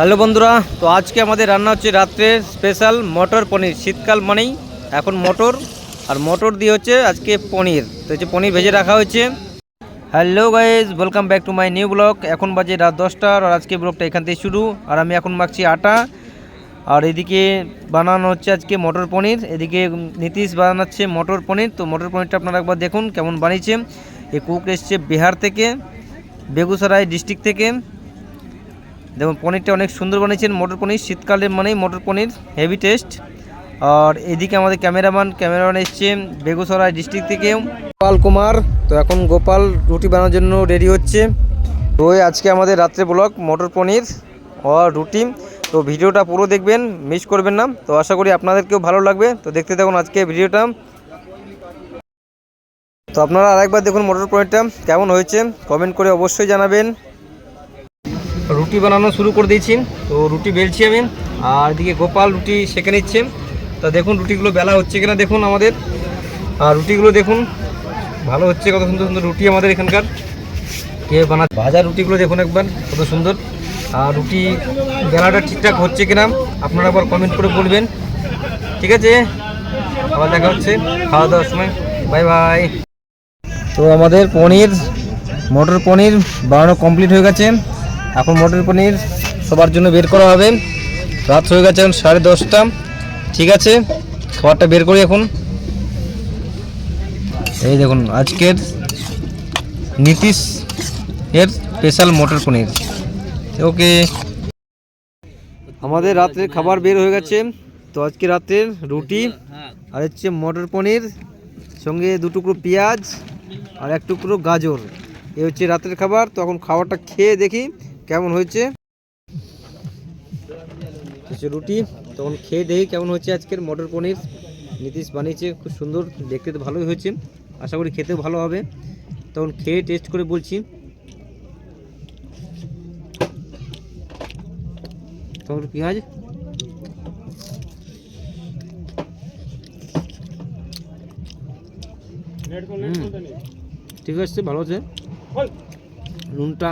Hello বন্ধুরা, তো আজকে আমাদের রান্না হচ্ছে রাত্রে স্পেশাল মটর পনির। শীতকাল মানেই এখন মটর, আর মটর দিয়ে হচ্ছে আজকে পনির। তো হচ্ছে পনির ভেজে রাখা হয়েছে। Hello guys, welcome back to my new blog. এখন বাজে রাত 10টা আর আজকে ব্লগটা এখান থেকে শুরু। আর আমি এখন মাখছি আটা, আর এদিকে বানানো হচ্ছে আজকে মটর পনির। এদিকে নীতিশ বানাচ্ছে মটর পনির। তো মটর পনিরটা আপনারা একবার দেখুন কেমন বানিয়েছে। এই কুক এসছে বিহার থেকে, বেগুসরাই ডিস্ট্রিক্ট থেকে। দেখুন পনিরটা অনেক সুন্দর বানিয়েছেন। মটর পনির শীতকালে মানেই মটর পনির হেভি টেস্ট। আর এদিকে আমাদের ক্যামেরাম্যান এসছে বেগুসরাই ডিস্ট্রিক্ট থেকে, গোপাল কুমার। তো এখন গোপাল রুটি বানানোর জন্য রেডি হচ্ছে। তো আজকে আমাদের রাত্রে ব্লগ মটর পনির আর রুটি। তো ভিডিওটা পুরো দেখবেন, মিস করবেন না। তো আশা করি আপনাদেরকেও ভালো লাগবে। তো দেখতে থাকুন আজকে ভিডিওটা। তো আপনারা আরেকবার দেখুন মটর পনিরটা কেমন হয়েছে, কমেন্ট করে অবশ্যই জানাবেন। রুটি বানানো শুরু করে দিয়েছি। তো রুটি বেলছি আমি, আর এদিকে গোপাল রুটি সেঁকে নিচ্ছে। তা দেখুন রুটিগুলো বেলা হচ্ছে কিনা দেখুন আমাদের। আর রুটিগুলো দেখুন ভালো হচ্ছে, কত সুন্দর সুন্দর রুটি আমাদের এখানকার। কে বানাচ্ছে ভাজা রুটিগুলো দেখুন একবার কত সুন্দর। আর রুটি বেলাটা ঠিকঠাক হচ্ছে কিনা আপনারা আবার কমেন্ট করে বলবেন। ঠিক আছে, আবার দেখা হচ্ছে খাওয়া দাওয়ার সময়। Bye bye. তো আমাদের মটর পনির বানানো কমপ্লিট হয়ে গেছে। এখন মটর পনির সবার জন্য বের করা হবে। রাত হয়ে গেছে এখন 10:30। ঠিক আছে, খাবারটা বের করি এখন। এই দেখুন আজকের নীতিশ এর স্পেশাল মটর পনির। ওকে, আমাদের রাত্রের খাবার বের হয়ে গেছে। তো আজকে রাত্রের রুটি আর হচ্ছে মটর পনির, সঙ্গে 2 টুকরো পেঁয়াজ আর 1 টুকরো গাজর। এই হচ্ছে রাতের খাবার। তো এখন খাবারটা খেয়ে দেখি কেমন হয়েছে। রুটি তখন খেয়ে দেখি কেমন হয়েছে আজকের মটর পনির। নীতিশ বানিয়েছে, খুব সুন্দর দেখতে, তো ভালোই হয়েছে। আশা করি খেতেও ভালো হবে। তখন খেয়ে টেস্ট করে বলছি। তখন পেঁয়াজ ঠিক আছে, ভালো আছে। নুনটা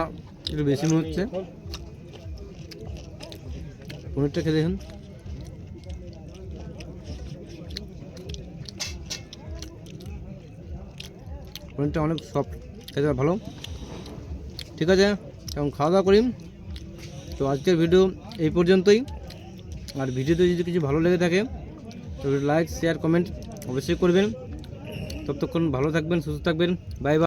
একটু বেশি নুন হচ্ছে। পনিরটা খেয়ে দেখুন। পনিরটা অনেক সফট, খেতে ভালো। ঠিক আছে, এখন খাওয়া দাওয়া করি। তো আজকের ভিডিও এই পর্যন্তই। আর ভিডিওতে যদি কিছু ভালো লেগে থাকে তবে লাইক শেয়ার কমেন্ট অবশ্যই করবেন। ততক্ষণ ভালো থাকবেন, সুস্থ থাকবেন। Bye bye.